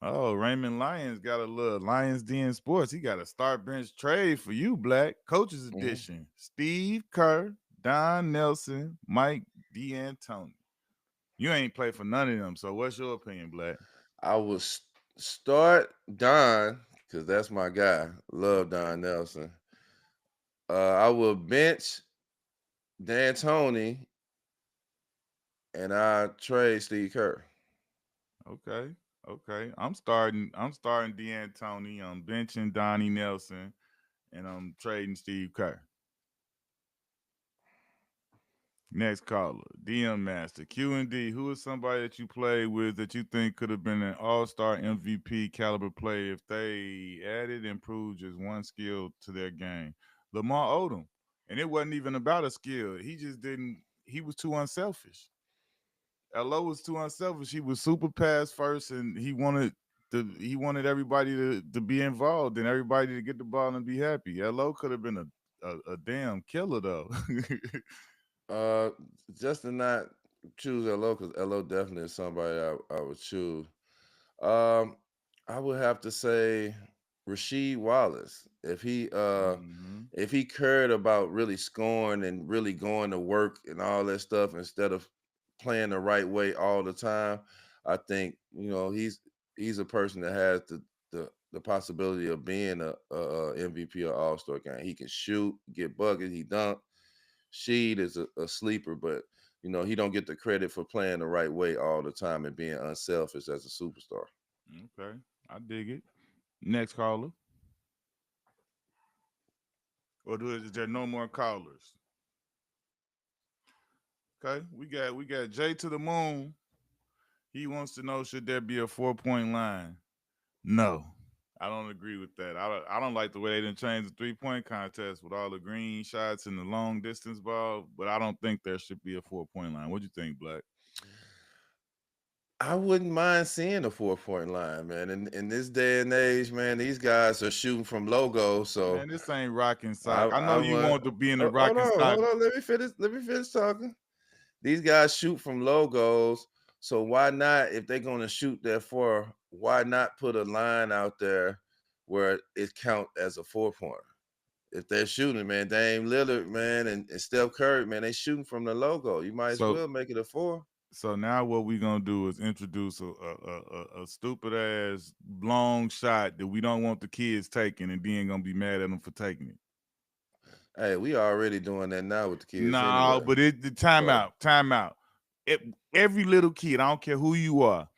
Oh, Raymond Lyons got a little Lions Den Sports. He got a start bench trade for you, Black. Coaches Mhm. edition. Steve Kerr, Don Nelson, Mike D'Antoni. You ain't played for none of them. So what's your opinion, Black? I will start Don because that's my guy. Love Okay. Don Nelson. I will bench D'Antoni, and I trade Steve Kerr. Okay. Okay. I'm starting D'Antoni. I'm benching Donnie Nelson, and I'm trading Steve Kerr. Next caller, DM Master Q and D. Who is somebody that you played with that you think could have been an All-Star MVP caliber player if they added and improved just one skill to their game? Lamar Odom, and it wasn't even about a skill. He just didn't. He was too unselfish. LO was too unselfish. He was super pass first, and he wanted everybody to be involved and everybody to get the ball and be happy. LO could have been a damn killer though. Uh, just to not choose LO because LO definitely is somebody I would choose. Um, I would have to say Rasheed Wallace. hmm If he cared about really scoring and really going to work and all that stuff instead of playing the right way all the time, I think he's a person that has the possibility of being a MVP or All Star game. He can shoot, get buckets, he dunk. Sheed is a sleeper, but he don't get the credit for playing the right way all the time and being unselfish as a superstar. Okay, I dig it. Next caller, or is there no more callers? Okay, we got Jay to the moon. He wants to know, should there be a 4 point line? No, I don't agree with that. I don't like the way they didn't change the 3 point contest with all the green shots and the long distance ball, but I don't think there should be a 4 point line. What do you think, Black? I wouldn't mind seeing a 4 point line, man. In this day and age, man, these guys are shooting from logos. So Man, this ain't rock and I sock. I know I you want want to be in the rock hold and on, sock. hold on. Let me finish. Let me finish talking. These guys shoot from logos. So why not, if they're gonna shoot that far, why not put a line out there where it count as a 4 pointer? If they're shooting, man, Dame Lillard, man, and Steph Curry, man, they shooting from the logo. You might as So well make it a 4. so now what we gonna do is introduce a stupid ass long shot that we don't want the kids taking, and then gonna be mad at them for taking it. Hey, we already doing that now with the kids No, anyway. but the So timeout. Every little kid, I don't care who you are,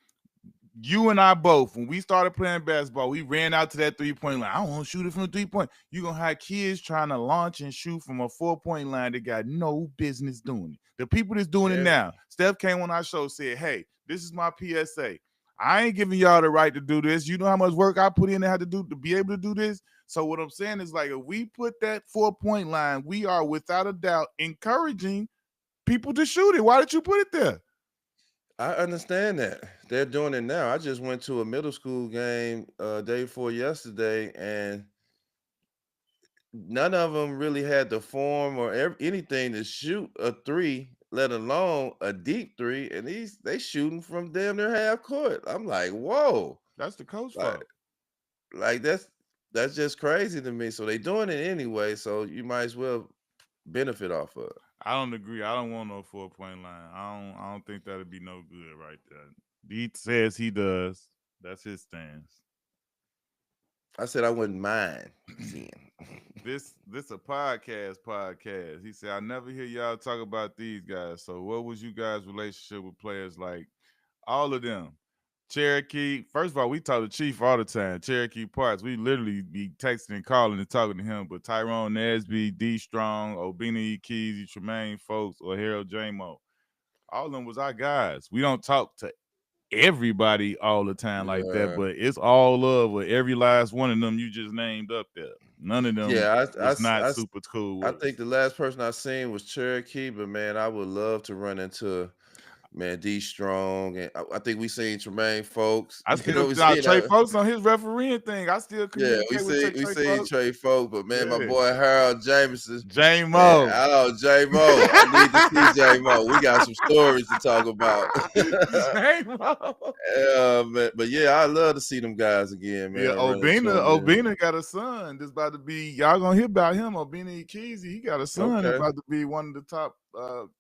you and I both, when we started playing basketball, we ran out to that 3 point line. I want to shoot it from the 3 point. You're going to have kids trying to launch and shoot from a 4 point line that got no business doing it. The people that's doing it every, now, Steph came on our show, said, hey, this is my PSA. I ain't giving y'all the right to do this. You know how much work I put in to have to do to be able to do this? So what I'm saying is, like, if we put that 4 point line, we are without a doubt encouraging people to shoot it. Why did you put it there? I understand that they're doing it now. I just went to a middle school game day before yesterday, and none of them really had the form or anything to shoot a three, let alone a deep three. And they shooting from damn near half court. I'm like, whoa, That's the coach like fault. like that's just crazy to me. So they doing it anyway. So you might as well benefit off of it. I don't agree. I don't want no 4 point line. I don't think that'd be no good right there. He says he does. That's his stance. I said I wouldn't mind seeing. This a podcast. He said, I never hear y'all talk about these guys. So what was you guys' relationship with players like all of them? Cherokee, first of all, we talk to Chief all the time. Cherokee Parts, we literally be texting and calling and talking to him. But Tyrone Nesby, D Strong, Obina Keezy, Tremaine Folks, or Harold Jamo, all of them was our guys. We don't talk to everybody all the time like that, Yeah. but it's all love with every last one of them you just named up there. None of them Yeah, was not super cool I with think us. the last person I seen was Cherokee, but man, I would love to run into man D Strong, and I think we seen Tremaine Folks. I You know, still we now seen Trey Folks on his refereeing thing. I still yeah, communicate with Trey, we Trey seen Folks. Trey Folk, but man, my Yeah, boy Harold Jameson, man, J-Mo. oh J Mo, I need to see J Mo. We got some stories to talk about. J-Mo. Man, but yeah, I love to see them guys again, Yeah, man. Run into Obina, them, man. Obina got a son. This about to be y'all gonna hear about him. Obina Keezy, he got a son that's Okay, about to be one of the top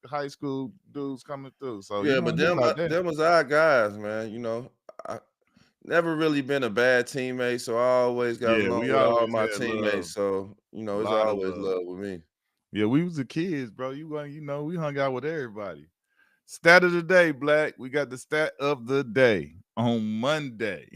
high school dudes coming through. So you're yeah, but gonna hear about that. them was our guys, man. I never really been a bad teammate, so I always got Yeah, along we with all always my had love, teammates. So a it's lot of always love. love with me. Yeah, we was the kids, bro. We hung out with everybody. Stat of the day, Black. We got the stat of the day on Monday.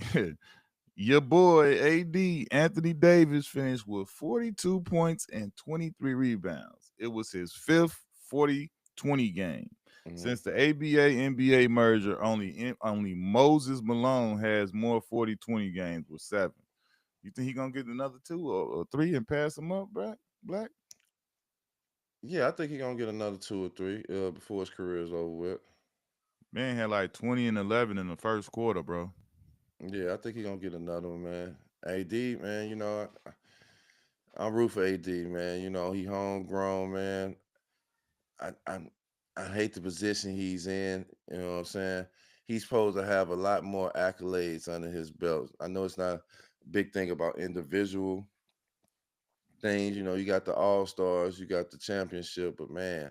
Your boy AD Anthony Davis finished with 42 points and 23 rebounds. It was his fifth 40-20 game. Mhm. Since the ABA NBA merger, only Moses Malone has more 40-20 games with seven. You think he gonna get another two or three and pass him up, Black? Yeah, I think he's gonna get another 2 or 3 before his career is over with. Man had like 20 and 11 in the first quarter, bro. Yeah, I think he's gonna get another one, man. AD, man, I'm root for AD, man. He homegrown, man. I I I hate the position he's in. You know what I'm saying? He's supposed to have a lot more accolades under his belt. I know it's not a big thing about individual things. You got the All Stars, you got the championship, but man,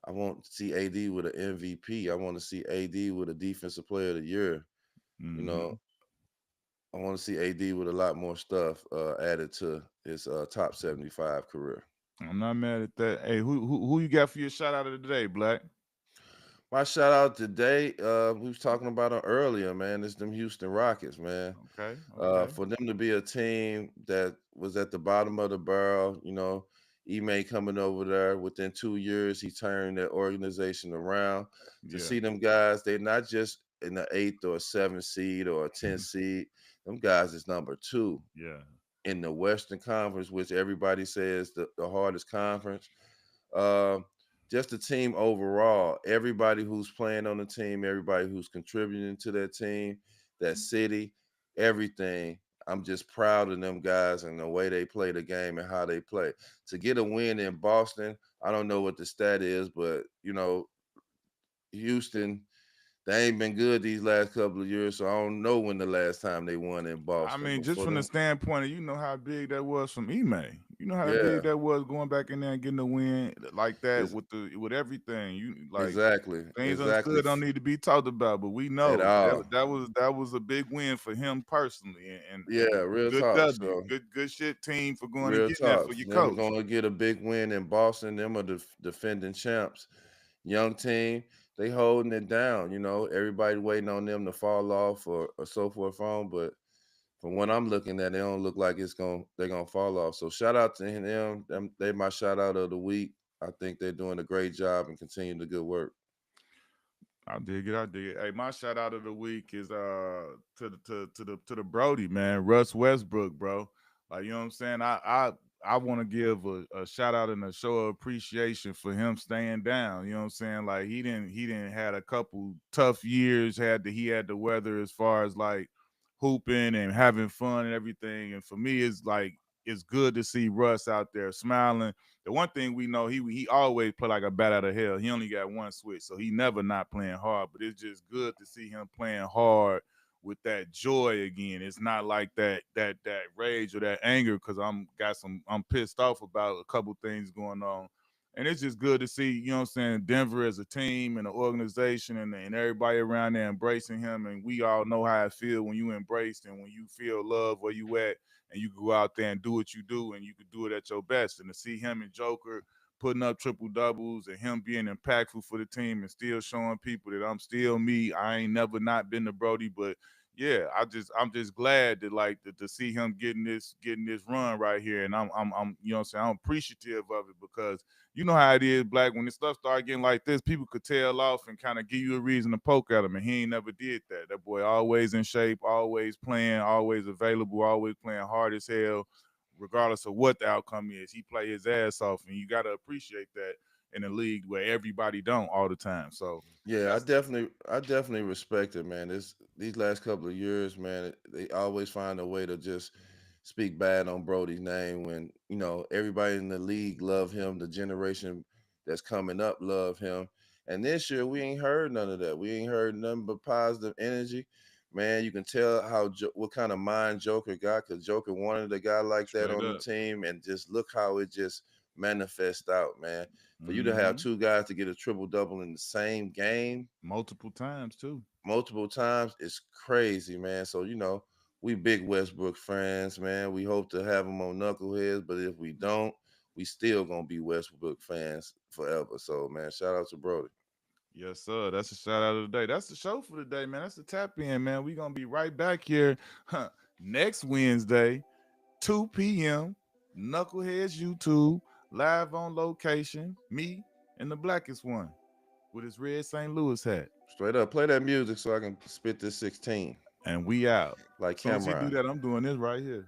I want to see AD with an MVP. I want to see AD with a Defensive Player of the Year. You know, Hmm. I want to see AD with a lot more stuff added to his top 75 career. I'm not mad at that. Hey, who you got for your shout out of the day, Black? My shout out today, we was talking about it earlier, man. It's them Houston Rockets, man. Okay, okay. For them to be a team that was at the bottom of the barrel, Ime coming over there within 2 years, he turned that organization around. To Yeah, see them guys, they're not just in the eighth or a seventh seed or a 10th seed. Them guys is number two yeah. in the Western Conference, which everybody says the hardest conference. Uh, just the team overall, everybody who's playing on the team, everybody who's contributing to that team, that city, everything. I'm just proud of them guys and the way they play the game and how they play. To get a win in Boston, I don't know what the stat is, but Houston, they ain't been good these last couple of years, so I don't know when the last time they won in I Boston. mean, But just for from the them, standpoint of how big that was from Ime. You know how big yeah, that was going back in there and getting a win like that it's with everything. You like exactly, things exactly understood don't need to be talked about, but we at know that all. that was a big win for him personally, and Yeah, real good talk. W, So good shit team for going and real getting that talk. for your Them coach. going to get a big win in Boston. Them are the defending champs. Young team, they holding it down. Everybody waiting on them to fall off or so forth on. But from what I'm looking at, they don't look like they're gonna fall off. So shout out to them. They my shout out of the week. I think they're doing a great job and continuing the good work. I dig it. I dig it. Hey, my shout out of the week is to the Brody, man, Russ Westbrook, bro. Like, you know what I'm saying. I want to give a shout out and a show of appreciation for him staying down. You know what I'm saying. Like, he didn't had a couple tough years he had to weather as far as like hooping and having fun and everything. And for me, it's like it's good to see Russ out there smiling. The one thing we know, he always play like a bat out of hell. He only got one switch, so he never not playing hard. But it's just good to see him playing hard with that joy again. It's not like that rage or that anger because I'm pissed off about a couple things going on. And it's just good to see, you know what I'm saying, Denver as a team and an organization and everybody around there embracing him. And we all know how it feel when you embraced and when you feel love where you at and you go out there and do what you do and you can do it at your best. And to see him and Joker putting up triple doubles and him being impactful for the team and still showing people that I'm still me. I ain't never not been the Brody, but yeah, I'm just glad that like to see him getting this run right here, and I'm you know what I'm saying, I'm appreciative of it because you know how it is, Black. When the stuff start getting like this, people could tail off and kind of give you a reason to poke at him, and he ain't never did that. That boy always in shape, always playing, always available, always playing hard as hell, regardless of what the outcome is. He play his ass off, and you got to appreciate that in a league where everybody don't all the time. So Yeah, that's I definitely respect it, man. These last couple of years, man, they always find a way to just speak bad on Brody's name when everybody in the league love him. The generation that's coming up love him, and this year we ain't heard none of that. We ain't heard nothing but positive energy. Man, you can tell what kind of mind Joker got because Joker wanted a guy like that straight on the up. team, and just look how it just manifests out, man. For you to have Hmm. two guys to get a triple double in the same game Multiple times too. multiple times is crazy, man. So we big Westbrook fans, man. We hope to have him on Knuckleheads, but if we don't, we still gonna be Westbrook fans forever. So man, shout out to Brody. Yes, sir. That's a shout out of the day. That's the show for the day, man. That's the tap in, man. We're gonna be right back here next Wednesday, 2 p.m. Knuckleheads YouTube, live on location. Me and the blackest one with his red St. Louis hat. Straight up, play that music so I can spit this 16 And we out. like As soon as he do Cameron. that, I'm doing this right here.